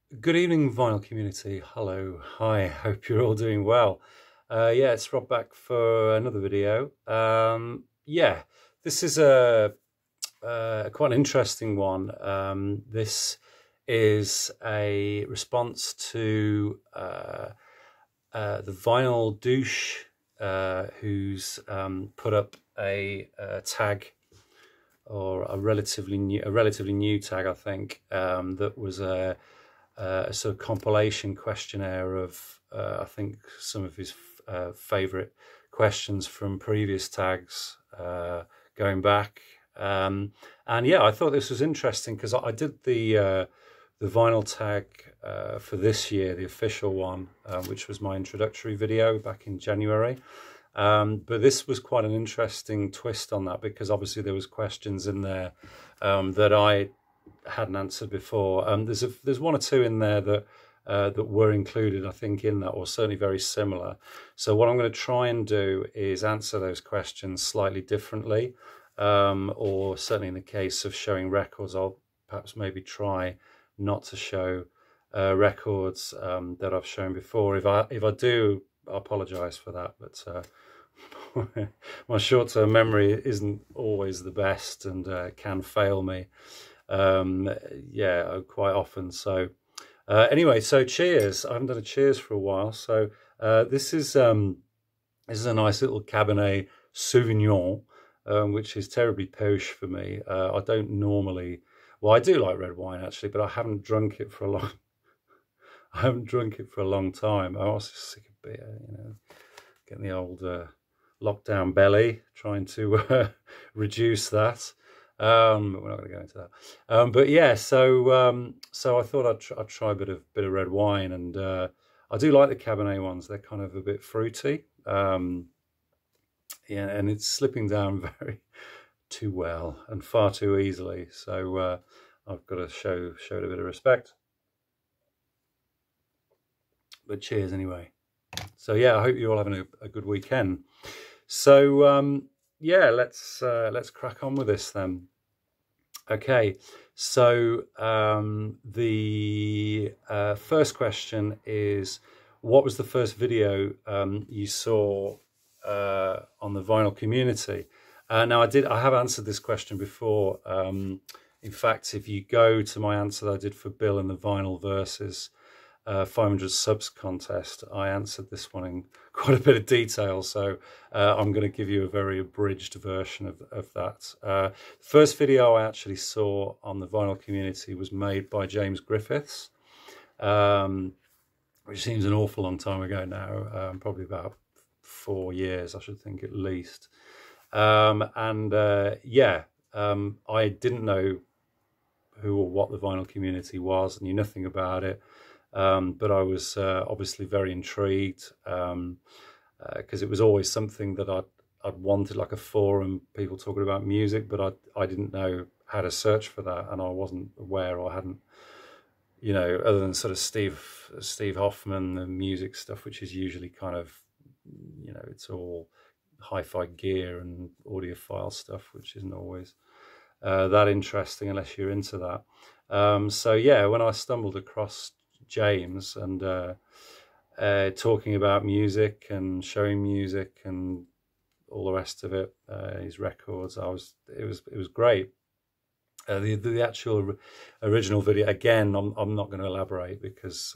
Good evening, vinyl community. Hello, hi, hope you're all doing well. Yeah, it's Rob back for another video. Yeah, this is a quite an interesting one. This is a response to the vinyl douche, who's put up a tag, or a relatively new tag, I think, that was a sort of compilation questionnaire of I think some of his favorite questions from previous tags, going back. And yeah, I thought this was interesting because I did the vinyl tag for this year, the official one, which was my introductory video back in January. But this was quite an interesting twist on that, because obviously there was questions in there that I hadn't answered before. There's one or two in there that that were included, I think, in that, or certainly very similar. So what I'm going to try and do is answer those questions slightly differently, or certainly in the case of showing records, I'll perhaps maybe try not to show records that I've shown before. If I do, I apologise for that, but my short-term memory isn't always the best, and can fail me, yeah, quite often. So anyway, so cheers. I haven't done a cheers for a while, so this is a nice little Cabernet Sauvignon, which is terribly posh for me. I don't normally, well, I do like red wine actually, but I haven't drunk it for a long I haven't drunk it for a long time. I was sick of beer, getting the old lockdown belly, trying to reduce that. But we're not going to go into that. But yeah, so I thought I'd try a bit of red wine, and I do like the Cabernet ones. They're kind of a bit fruity, yeah, and it's slipping down very too well and far too easily. So I've got to show it a bit of respect. But cheers anyway. So yeah, I hope you're all having a good weekend. So yeah, let's crack on with this then. Okay, so the first question is, what was the first video you saw on the vinyl community? Now I have answered this question before. In fact, if you go to my answer that I did for Bill in the Vinyl Versus 500 subs contest, I answered this one in quite a bit of detail, so I'm going to give you a very abridged version of that. First video I actually saw on the vinyl community was made by James Griffiths, which seems an awful long time ago now, probably about 4 years, I should think, at least. Yeah, I didn't know who or what the vinyl community was, knew nothing about it. But I was obviously very intrigued, because it was always something that I'd wanted, like a forum, people talking about music, but I didn't know how to search for that, and I wasn't aware, or hadn't, other than sort of Steve Hoffman, the music stuff, which is usually kind of, it's all hi-fi gear and audiophile stuff, which isn't always that interesting unless you're into that. So yeah, when I stumbled across James and talking about music and showing music and all the rest of it, his records, it was great. The actual original video, again, I'm not going to elaborate, because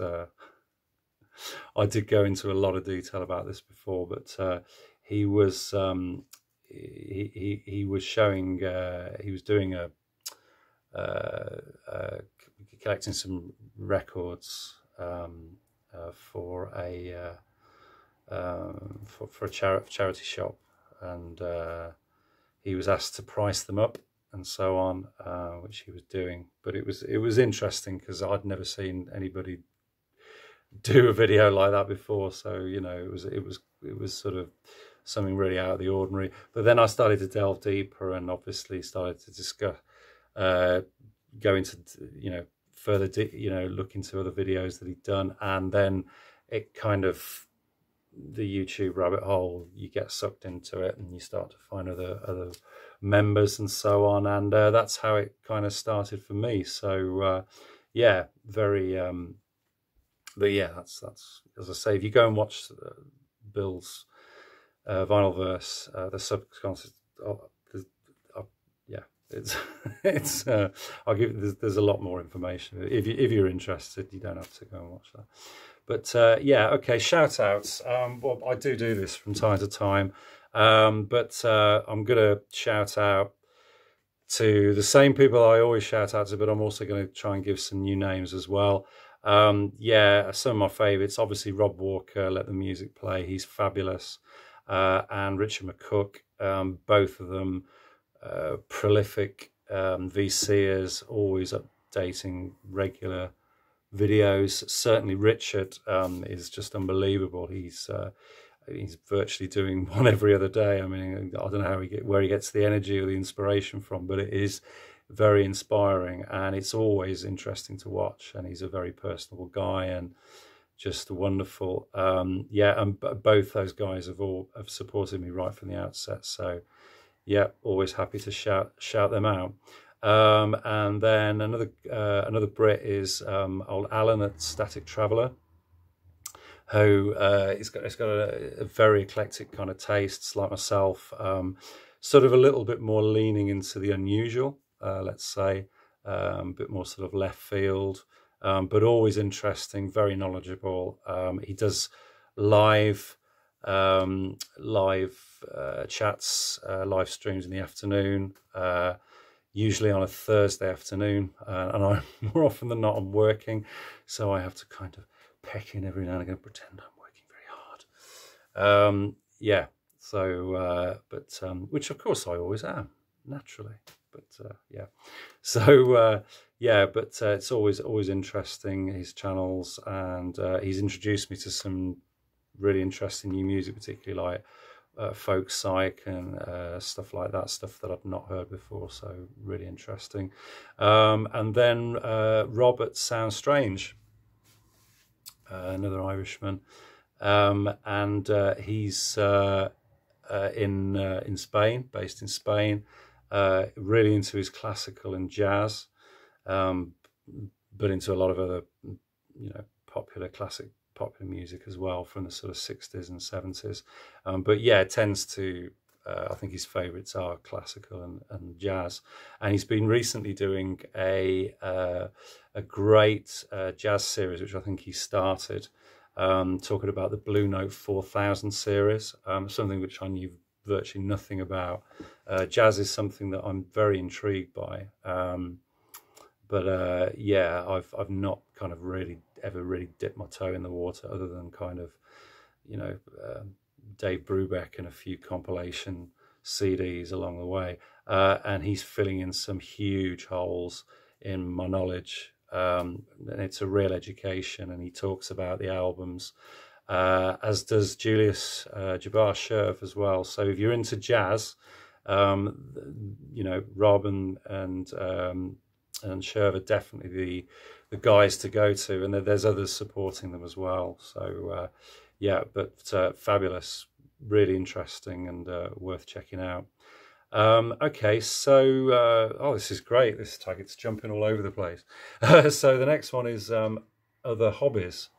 I did go into a lot of detail about this before, but he was he was showing, he was doing collecting some records for a charity shop, and he was asked to price them up and so on, which he was doing. But it was interesting, because I'd never seen anybody do a video like that before, so it was sort of something really out of the ordinary. But then I started to delve deeper, and obviously started to discuss, go into further, look into other videos that he'd done, and then it kind of, the YouTube rabbit hole, you get sucked into it, and you start to find other members and so on, and that's how it kind of started for me. So yeah, very. But yeah, that's as I say. If you go and watch Bill's vinyl verse, the subconscious. Yeah, it's it's. I'll give. There's a lot more information if you're interested. You don't have to go and watch that. But yeah, okay. Shout outs. Well, I do this from time to time, but I'm gonna shout out to the same people I always shout out to, but I'm also going to try and give some new names as well. Yeah, some of my favourites, obviously Rob Walker, Let the Music Play, he's fabulous. And Richard McCook, both of them prolific VCers, always updating regular videos. Certainly Richard is just unbelievable. He's virtually doing one every other day. I mean, I don't know where he gets the energy or the inspiration from, but it is very inspiring, and it's always interesting to watch. And he's a very personable guy and just wonderful. Yeah, and both those guys have supported me right from the outset. So yeah, always happy to shout them out. And then another Brit is old Alan at Static Traveller, who he's got a very eclectic kind of tastes, like myself, sort of a little bit more leaning into the unusual, let's say, a bit more sort of left field, but always interesting, very knowledgeable. He does live chats, live streams in the afternoon, usually on a Thursday afternoon, and I more often than not I'm working, so I have to kind of peck in every now and again, pretend I'm working very hard. Yeah, so which of course I always am, naturally. But yeah, so yeah, but it's always interesting, his channels, and he's introduced me to some really interesting new music, particularly like folk psych and stuff like that, stuff that I've not heard before, so really interesting. And then Robert Sounds Strange, another Irishman, and he's in Spain, based in Spain, really into his classical and jazz, but into a lot of other, popular music as well from the sort of 60s and 70s. But yeah, it tends to, I think his favourites are classical and jazz. And he's been recently doing a great jazz series, which I think he started, talking about the Blue Note 4000 series, something which I knew virtually nothing about. Jazz is something that I'm very intrigued by. But yeah, I've not kind of ever really dipped my toe in the water, other than kind of, Dave Brubeck and a few compilation CDs along the way. And he's filling in some huge holes in my knowledge. And it's a real education, and he talks about the albums, as does Julius Jabbar Sherv as well. So if you're into jazz, Rob and Sherv are definitely the guys to go to, and there's others supporting them as well. So yeah, but fabulous, really interesting, and worth checking out. Okay, so this is great. This tag, it's jumping all over the place. So the next one is other hobbies.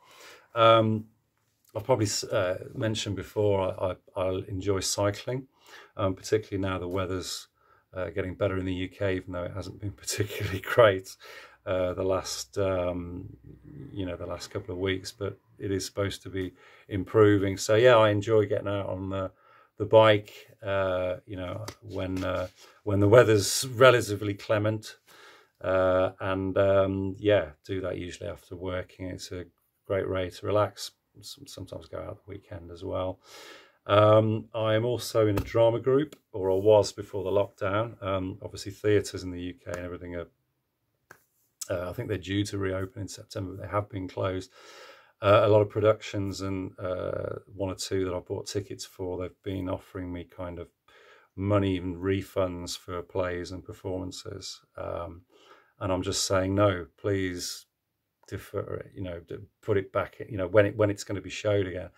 I've probably mentioned before I enjoy cycling, particularly now the weather's getting better in the UK, even though it hasn't been particularly great the last couple of weeks, but it is supposed to be improving. So yeah, I enjoy getting out on the bike, when the weather's relatively clement, and yeah, do that usually after working. It's a great way to relax. Sometimes go out the weekend as well. I am also in a drama group, or I was before the lockdown. Obviously theatres in the UK and everything are, I think they're due to reopen in September, but they have been closed. A lot of productions, and one or two that I bought tickets for, they've been offering me kind of money and refunds for plays and performances. And I'm just saying, no, please defer it, put it back, when it's going to be showed again,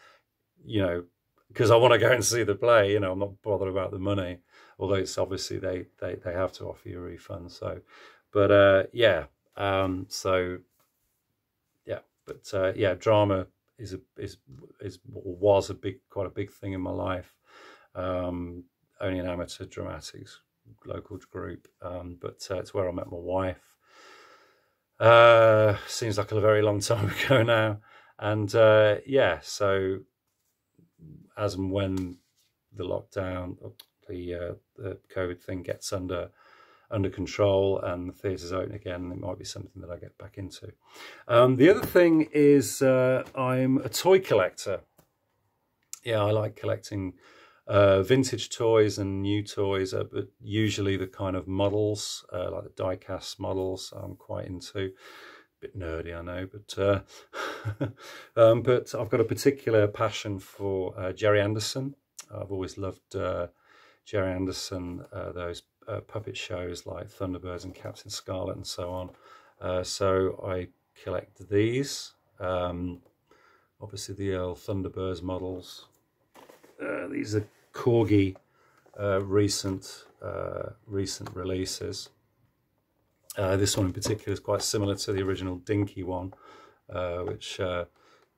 because I want to go and see the play. I'm not bothered about the money, although it's obviously they have to offer you a refund. So, but yeah, so But yeah, drama was quite a big thing in my life. Only an amateur dramatics local group, but it's where I met my wife. Seems like a very long time ago now, and yeah, so as and when the lockdown, the COVID thing gets under control and the theatres open again, it might be something that I get back into. The other thing is I'm a toy collector. Yeah, I like collecting vintage toys and new toys, but usually the kind of models, like the die-cast models, I'm quite into. A bit nerdy, I know, but I've got a particular passion for Jerry Anderson. I've always loved Jerry Anderson, those puppet shows like Thunderbirds and Captain Scarlet and so on. So I collect these. Obviously the old Thunderbirds models. These are Corgi recent releases. This one in particular is quite similar to the original Dinky one, which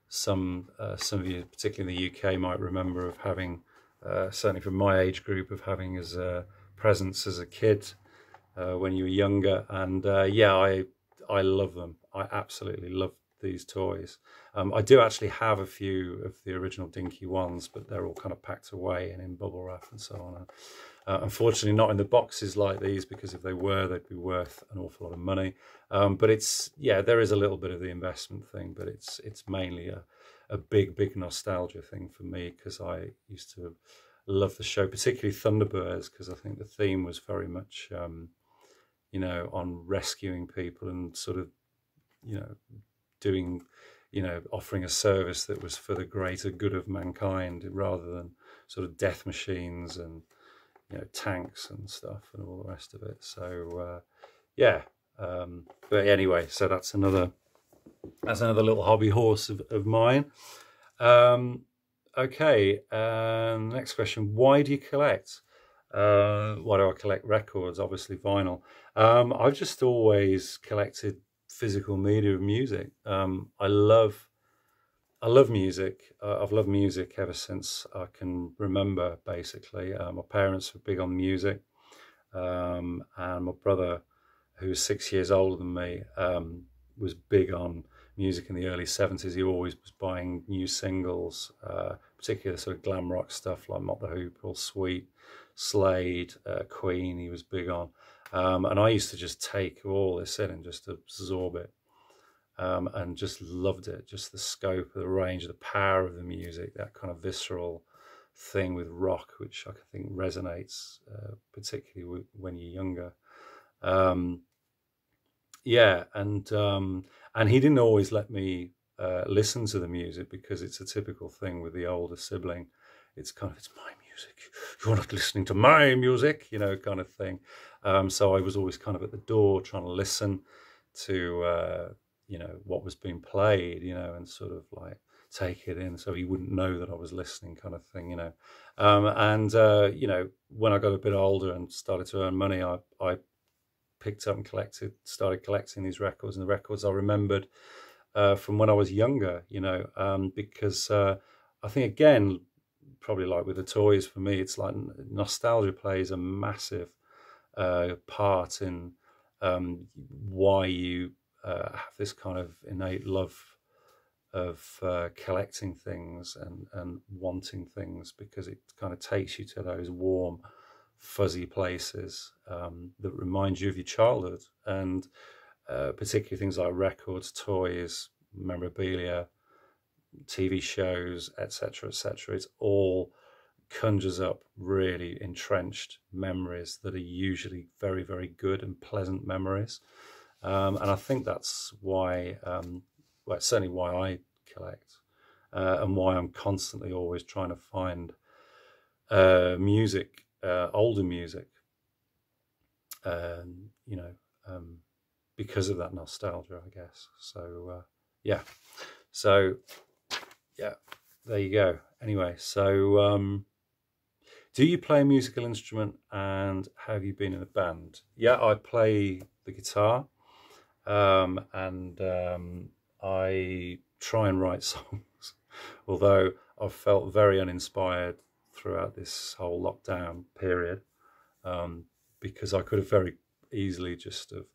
some of you, particularly in the UK, might remember of having, certainly from my age group, of having as presents as a kid when you were younger. And yeah, I love them. I absolutely love these toys. I do actually have a few of the original Dinky ones, but they're all kind of packed away and in bubble wrap and so on. Unfortunately not in the boxes like these, because if they were, they'd be worth an awful lot of money. But it's, yeah, there is a little bit of the investment thing, but it's mainly a big nostalgia thing for me, because I used to love the show, particularly Thunderbirds, because I think the theme was very much, you know, on rescuing people and sort of, you know, doing, you know, offering a service that was for the greater good of mankind, rather than sort of death machines and, you know, tanks and stuff and all the rest of it. So yeah, but anyway, so that's another little hobby horse of mine. Okay, next question: why do you collect? Why do I collect records? Obviously vinyl. I've just always collected physical media of music. I love music. I've loved music ever since I can remember, basically. My parents were big on music, and my brother, who's 6 years older than me, was big on music in the early 70s. He always was buying new singles, particularly sort of glam rock stuff like Mott the Hoople, Sweet, Slade, Queen, he was big on. And I used to just take all this in and just absorb it. And just loved it, just the scope of the range, the power of the music, that kind of visceral thing with rock, which I think resonates particularly when you're younger. Yeah, and he didn't always let me listen to the music, because it's a typical thing with the older sibling. It's kind of, it's my music, you're not listening to my music, you know, kind of thing. So I was always kind of at the door trying to listen to you know, what was being played, you know, and sort of like take it in, so he wouldn't know that I was listening, kind of thing, you know. You know, when I got a bit older and started to earn money, I picked up and started collecting these records, and the records I remembered from when I was younger, you know, because I think, again, probably like with the toys, for me, it's like nostalgia plays a massive part in why you have this kind of innate love of collecting things and wanting things, because it kind of takes you to those warm, fuzzy places that remind you of your childhood, and particularly things like records, toys, memorabilia, TV shows, etc., etc. It all conjures up really entrenched memories that are usually very, very good and pleasant memories. And I think that's why, well, it's certainly why I collect, and why I'm constantly always trying to find music, older music, you know, because of that nostalgia, I guess. So yeah, so yeah, there you go. Anyway, so do you play a musical instrument, and have you been in a band? Yeah, I play the guitar. And I I try and write songs, although I've felt very uninspired throughout this whole lockdown period, because I could have very easily just have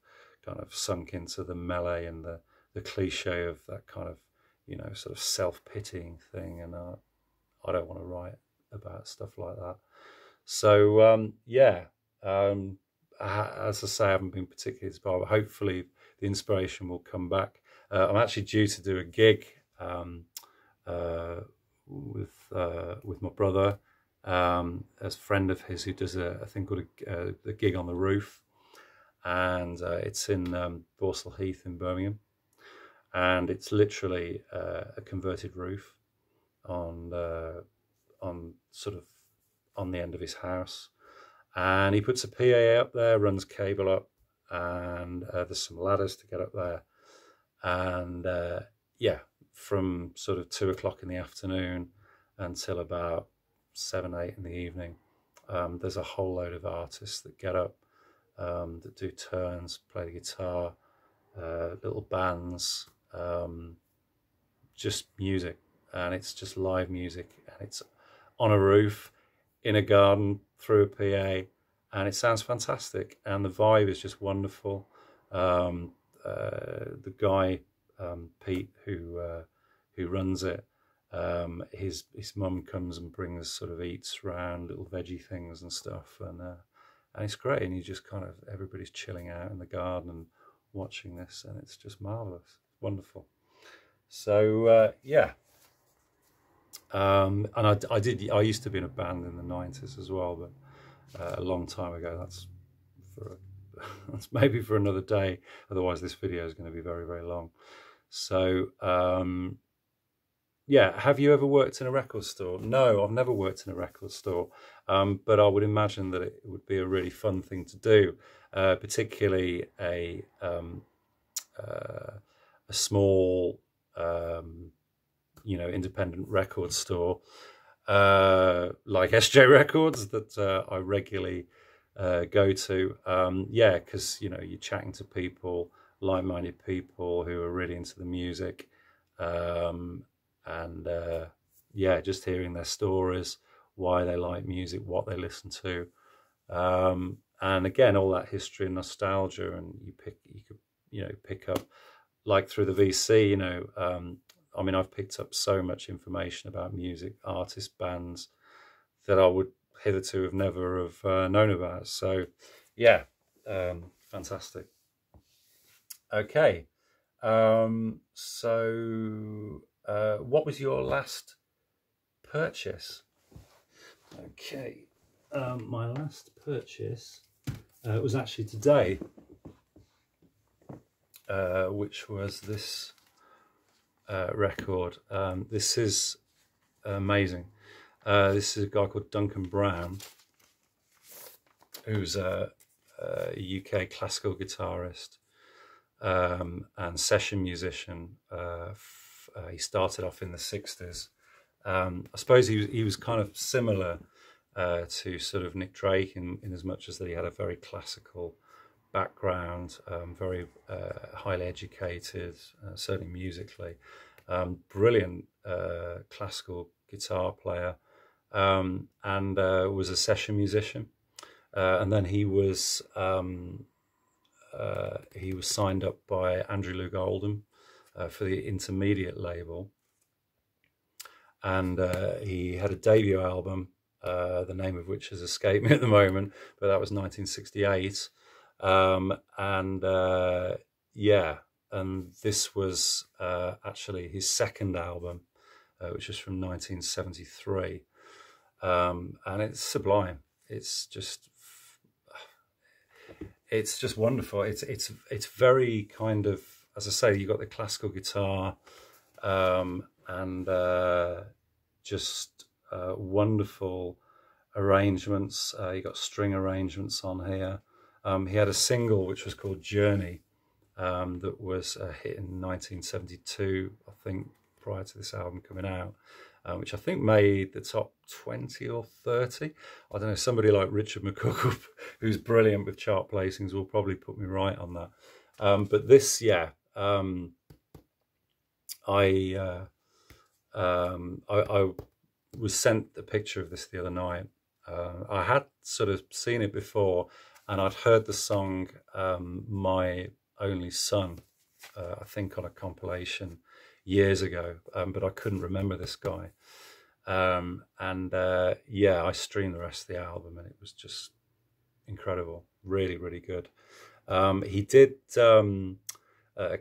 kind of sunk into the melee and the cliche of that kind of, you know, sort of self-pitying thing, and I don't want to write about stuff like that. So yeah, as I say, I haven't been particularly inspired, but hopefully the inspiration will come back. I'm actually due to do a gig with my brother, as a friend of his who does a thing called the Gig on the Roof, and it's in Borsall Heath in Birmingham, and it's literally a converted roof on sort of on the end of his house, and he puts a PA up there, runs cable up, and there's some ladders to get up there, and yeah, from sort of 2 o'clock in the afternoon until about 7, 8 in the evening, there's a whole load of artists that get up, that do turns, play the guitar, little bands, just music, and it's just live music, and it's on a roof, in a garden, through a PA, and it sounds fantastic, and the vibe is just wonderful. The guy, Pete, who runs it, his mum comes and brings sort of eats round, little veggie things and stuff, and it's great, and you just kind of, everybody's chilling out in the garden and watching this, and it's just marvelous, wonderful. So yeah, and I used to be in a band in the 90s as well, but a long time ago. That's maybe for another day, otherwise this video is going to be very, very long. So yeah, have you ever worked in a record store? No, I've never worked in a record store, but I would imagine that it would be a really fun thing to do, particularly a small, you know, independent record store like SJ Records that I regularly go to. Yeah, because, you know, you're chatting to people, like-minded people who are really into the music, and yeah, just hearing their stories, why they like music, what they listen to, and again, all that history and nostalgia, and you could, you know, pick up, like through the VC, you know, I mean, I've picked up so much information about music, artists, bands that I would hitherto have never have known about. So yeah, fantastic. Okay, so what was your last purchase? Okay, my last purchase was actually today, which was this record. This is amazing. This is a guy called Duncan Brown, who's a UK classical guitarist and session musician. He started off in the 60s. I suppose he was kind of similar to sort of Nick Drake in as much as that he had a very classical background, very highly educated, certainly musically, brilliant classical guitar player, and was a session musician, and then he was signed up by Andrew Loog Oldham for the Intermediate label, and he had a debut album, the name of which has escaped me at the moment, but that was 1968. And yeah, and this was actually his second album, which was from 1973, and it's sublime. It's just wonderful. It's very kind of, as I say, you got the classical guitar, and just wonderful arrangements. You got string arrangements on here. He had a single which was called Journey, that was a hit in 1972, I think, prior to this album coming out, which I think made the top 20 or 30. I don't know, somebody like Richard McCook, who's brilliant with chart placings, will probably put me right on that. But this, yeah, I was sent the picture of this the other night. I had sort of seen it before, and I'd heard the song My Only Son, I think on a compilation years ago, but I couldn't remember this guy. Yeah, I streamed the rest of the album, and it was just incredible. Really, really good. He did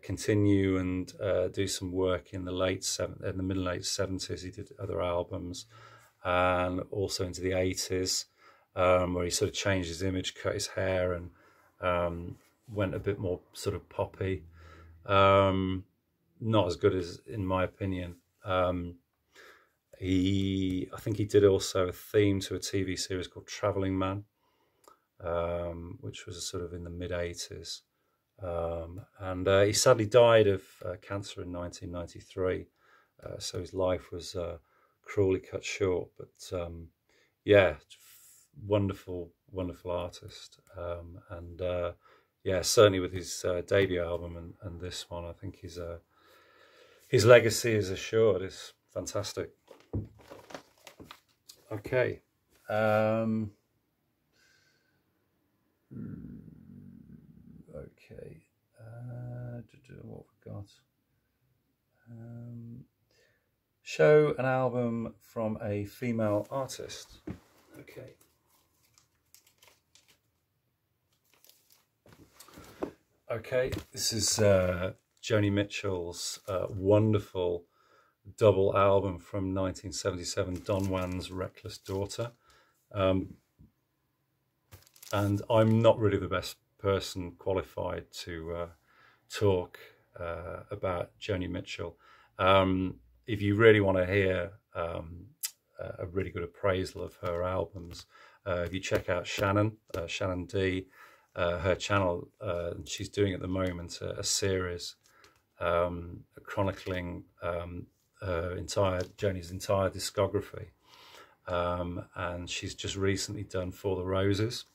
continue and do some work in the mid and late 70s. He did other albums, and also into the 80s, where he sort of changed his image, cut his hair, and went a bit more sort of poppy. Not as good as, in my opinion. I think he did also a theme to a TV series called Traveling Man, which was sort of in the mid-80s. And he sadly died of cancer in 1993. So his life was cruelly cut short. But yeah, wonderful, wonderful artist. Yeah, certainly with his debut album and this one, I think his legacy is assured. It's fantastic. Okay. Okay. What we've got? Show an album from a female artist. Okay. Okay, this is Joni Mitchell's wonderful double album from 1977, Don Juan's Reckless Daughter. And I'm not really the best person qualified to talk about Joni Mitchell. If you really want to hear a really good appraisal of her albums, if you check out Shannon D, her channel, she's doing at the moment a series chronicling Joni's entire discography, and she's just recently done For the Roses,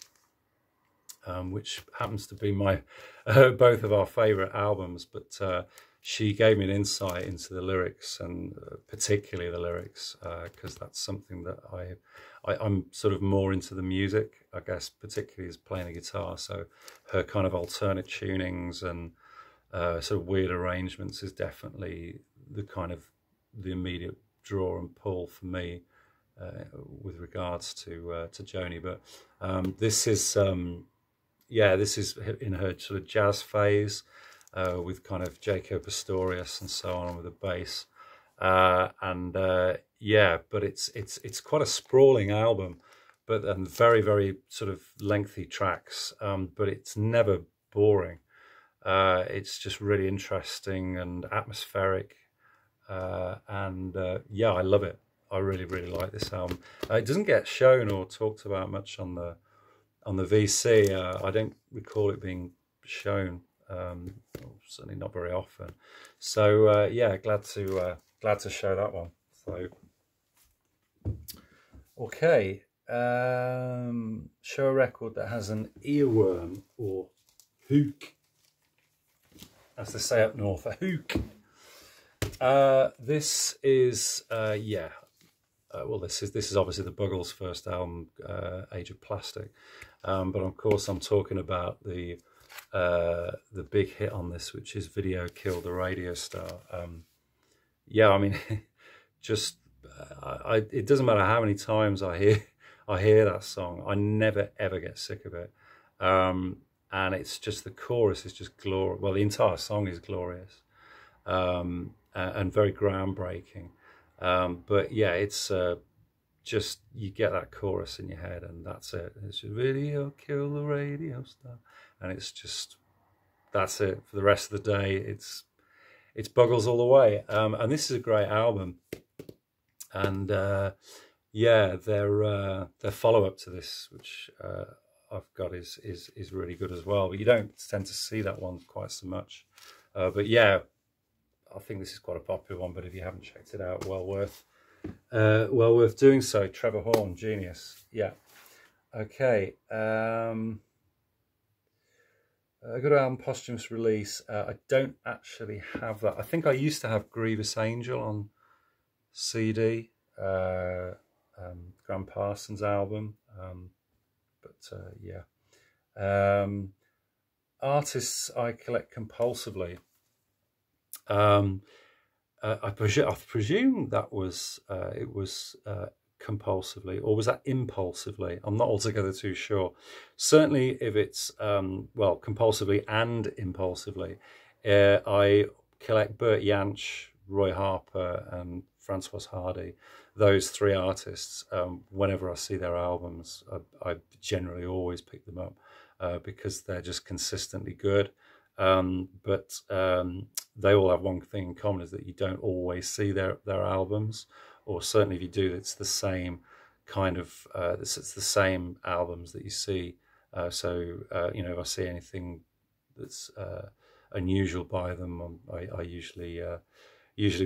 which happens to be my both of our favourite albums, but she gave me an insight into the lyrics, and particularly the lyrics, because that's something that I'm sort of more into the music, I guess, particularly as playing the guitar. So her kind of alternate tunings and sort of weird arrangements is definitely the immediate draw and pull for me with regards to Joni. But this is this is in her sort of jazz phase, with kind of Jaco Pastorius and so on with the bass, yeah, but it's quite a sprawling album, but very, very sort of lengthy tracks, but it's never boring. It's just really interesting and atmospheric, yeah, I love it. I really, really like this album. It doesn't get shown or talked about much on the VC. I don't recall it being shown, certainly not very often. So yeah, glad to show that one. So okay, show a record that has an earworm, or hook, as they say up north, a hook. This is well, this is obviously the Buggles' first album, Age of Plastic, but of course I'm talking about the big hit on this, which is Video Killed the Radio Star. Yeah, I mean, just it doesn't matter how many times I hear that song, I never ever get sick of it. And it's just, the chorus is just glorious. Well, the entire song is glorious, and very groundbreaking. But yeah, it's just, you get that chorus in your head, and that's it. It's just Video Kill the Radio Star, and it's just, that's it for the rest of the day. It's Buggles all the way. And this is a great album, and yeah, their follow-up to this, which I've got, is really good as well. But you don't tend to see that one quite so much. But yeah, I think this is quite a popular one. But if you haven't checked it out, well worth doing so. Trevor Horn, genius. Yeah. Okay. A good album posthumous release. I don't actually have that. I think I used to have Grievous Angel on CD, Graham Parsons' album, yeah. Artists I collect compulsively. I presume that was it was compulsively, or was that impulsively? I'm not altogether too sure. Certainly, if it's well, compulsively and impulsively, I collect Bert Jansch, Roy Harper, and Francois Hardy. Those three artists. Whenever I see their albums, I generally always pick them up because they're just consistently good. But they all have one thing in common, is that you don't always see their albums, or certainly if you do, it's the same kind of it's the same albums that you see. So you know, if I see anything that's unusual by them, I usually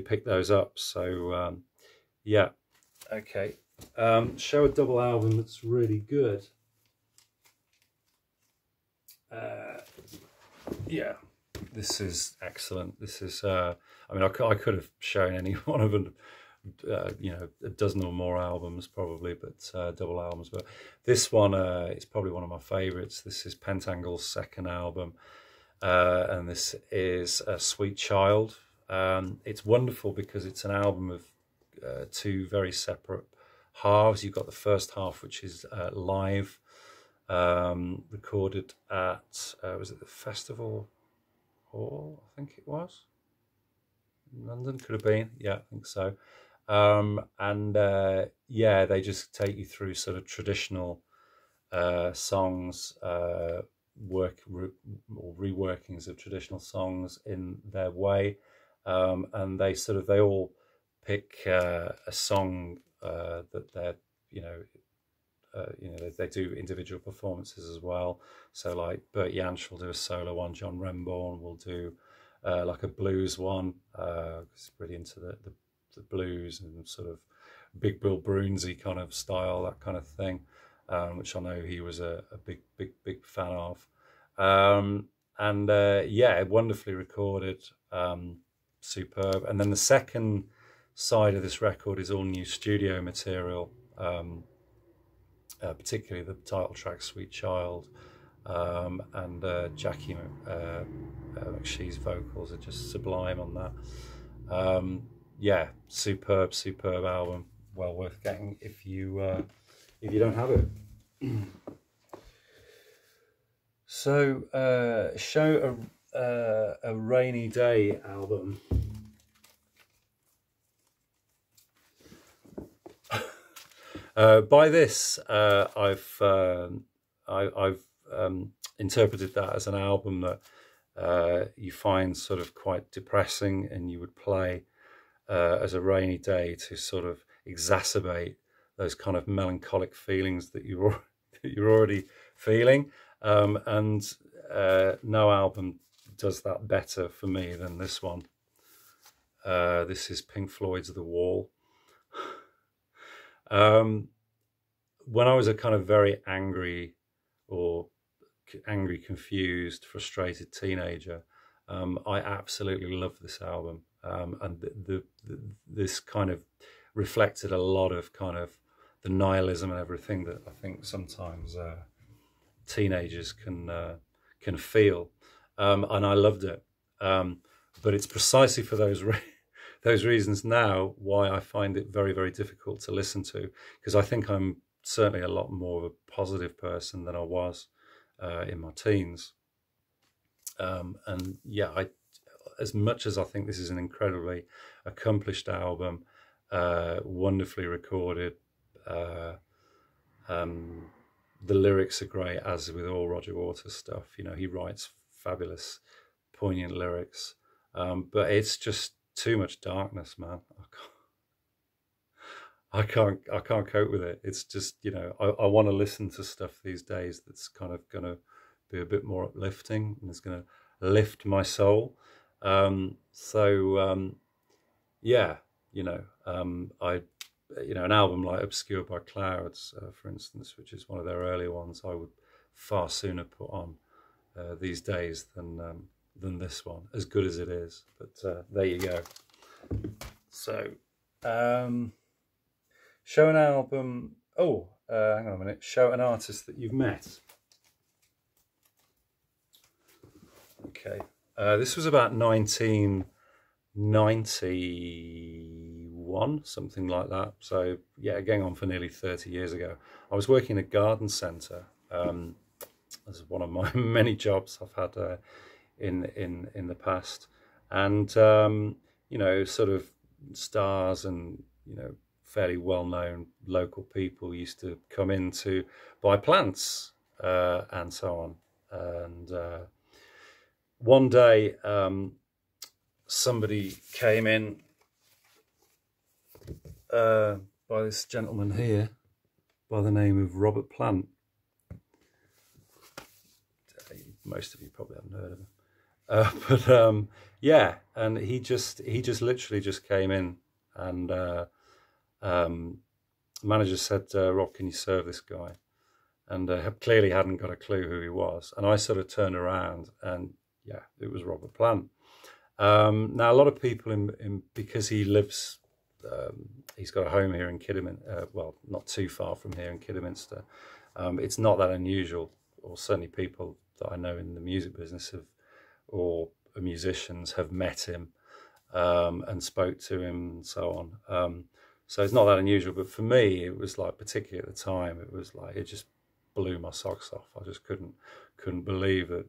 pick those up. So yeah, okay. Show a double album that's really good. Yeah, this is excellent. This is, I mean, I could have shown any one of them, you know, a dozen or more albums probably, but double albums. But this one is probably one of my favourites. This is Pentangle's second album, and this is Sweet Child. It's wonderful because it's an album of two very separate halves. You've got the first half, which is live, recorded at was it the Festival Hall, I think it was, in London, could have been, yeah, I think so. And yeah, they just take you through sort of traditional songs, or reworkings of traditional songs in their way, and they all pick a song that they're, you know, they do individual performances as well. So like Bert Jansch will do a solo one, John Renbourn will do like a blues one. He's really into the blues and sort of Big Bill Broonsy kind of style, that kind of thing, which I know he was a big fan of. And yeah, wonderfully recorded, superb. And then the second side of this record is all new studio material. Particularly the title track Sweet Child, and Jackie McShee's vocals are just sublime on that. Yeah, superb album, well worth getting if you don't have it. So show a rainy day album. By this, I've interpreted that as an album that you find sort of quite depressing, and you would play as a rainy day to sort of exacerbate those kind of melancholic feelings that you're already feeling. And no album does that better for me than this one. This is Pink Floyd's The Wall. When I was a kind of very angry, confused, frustrated teenager, I absolutely loved this album, and this kind of reflected a lot of kind of the nihilism and everything that I think sometimes teenagers can feel, and I loved it. But it's precisely for those reasons now why I find it very, very difficult to listen to, because I think I'm certainly a lot more of a positive person than I was in my teens. And yeah, as much as I think this is an incredibly accomplished album, wonderfully recorded, the lyrics are great, as with all Roger Waters stuff. You know, he writes fabulous, poignant lyrics, but it's just too much darkness, man. I can't cope with it. It's just, you know, I want to listen to stuff these days that's kind of going to be a bit more uplifting and it's going to lift my soul. Yeah, you know, an album like Obscured by Clouds, for instance, which is one of their earlier ones, I would far sooner put on these days than this one, as good as it is. But there you go. So show an album. Oh, hang on a minute. Show an artist that you've met. Okay, this was about 1991, something like that. So yeah, going on for nearly 30 years ago. I was working in a garden centre. This is one of my many jobs I've had in the past, and you know, sort of stars and, you know, fairly well-known local people used to come in to buy plants and so on. And one day somebody came in by this gentleman here by the name of Robert Plant. Most of you probably haven't heard of him, but yeah, and he just literally just came in, and the manager said, Rob, can you serve this guy? And clearly hadn't got a clue who he was, and I sort of turned around, and yeah, it was Robert Plant. Now a lot of people because he lives, he's got a home here in Kidderminster, well, not too far from here in Kidderminster. It's not that unusual, or certainly people that I know in the music business or musicians have met him and spoke to him and so on. So it's not that unusual, but for me, it was like, particularly at the time, it was like, it just blew my socks off. I just couldn't believe that,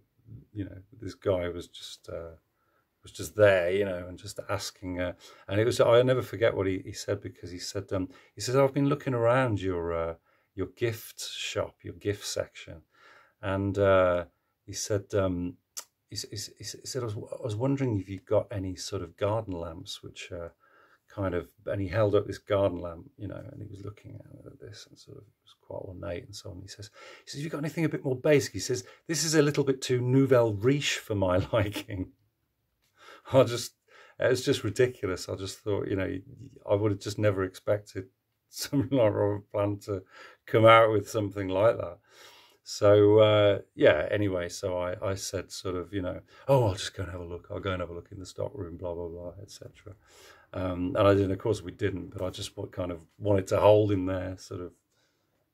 you know, this guy was just there, you know, and just asking. And it was, I'll never forget what he said, because he said, I've been looking around your gift shop, your gift section, and he said, he said, I was wondering if you've got any sort of garden lamps, which kind of, and he held up this garden lamp, you know, and he was looking at this, and sort of, it was quite ornate and so on. He says, have you got anything a bit more basic? He says, this is a little bit too nouvelle riche for my liking. It was just ridiculous. I just thought, you know, I would have just never expected something like Robert Plant to come out with something like that. So yeah, anyway, so I said sort of, you know, oh, I'll just go and have a look. I'll go and have a look in the stock room, blah, blah, blah, etc. And I didn't, of course we didn't, but I just kind of wanted to hold him there, sort of,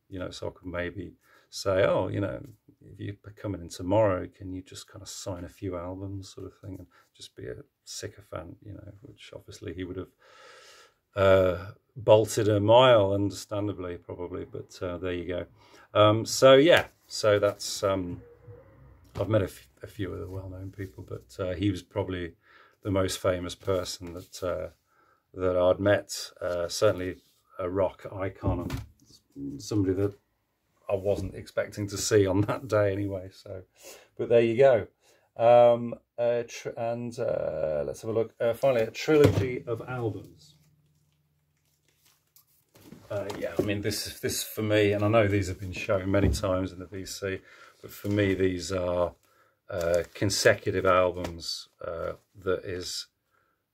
you know, so I could maybe say, oh, you know, if you're coming in tomorrow, can you just kind of sign a few albums, sort of thing, and just be a sycophant, you know, which obviously he would have bolted a mile, understandably, probably, but there you go. So yeah, so that's I've met a few of the well-known people, but he was probably the most famous person that I'd met. Certainly a rock icon, and somebody that I wasn't expecting to see on that day anyway. So, but there you go. Let's have a look. Finally, a trilogy of albums. Yeah, I mean, this for me, and I know these have been shown many times in the VC, but for me, these are consecutive albums that is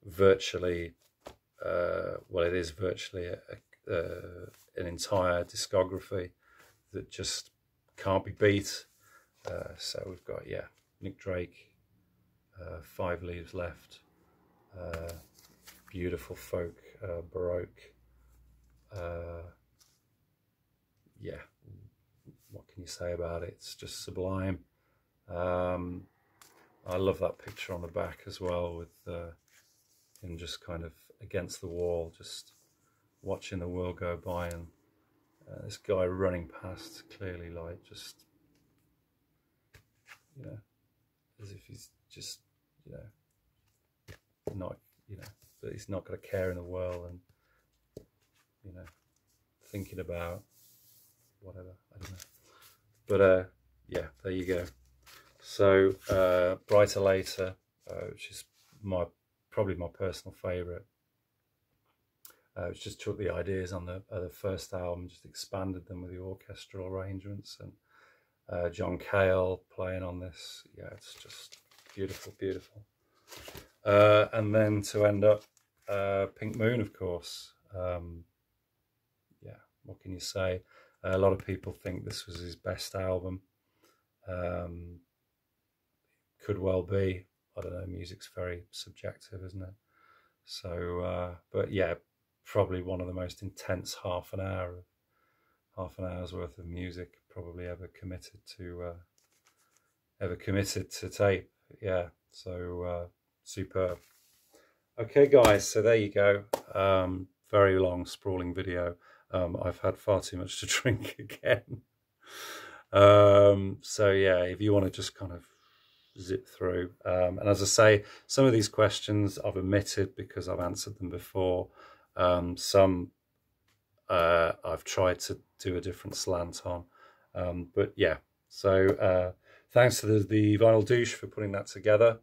virtually, well, it is virtually an entire discography that just can't be beat. So we've got, yeah, Nick Drake, 5 Leaves Left, beautiful folk, Baroque. Yeah, what can you say about it? It's just sublime. I love that picture on the back as well, with him just kind of against the wall, just watching the world go by, and this guy running past, clearly like just, you know, as if he's just, you know, not, you know, that he's not got a care in the world, and, you know, thinking about whatever, I don't know. But yeah, there you go. So Brighter Later, which is probably my personal favourite. Which just took the ideas on the first album, just expanded them with the orchestral arrangements, and John Cale playing on this. Yeah, it's just beautiful, beautiful. And then to end up, Pink Moon, of course. Yeah, what can you say? A lot of people think this was his best album. could well be. I don't know, music's very subjective, isn't it? So, but yeah, probably one of the most intense half an hour's worth of music probably ever committed to tape. Yeah, so superb. Okay, guys, so there you go. Very long, sprawling video. I've had far too much to drink again. So yeah, if you want to just kind of zip through, and as I say, some of these questions I've omitted because I've answered them before. Some I've tried to do a different slant on, but yeah. So thanks to the Vinyl Douche for putting that together.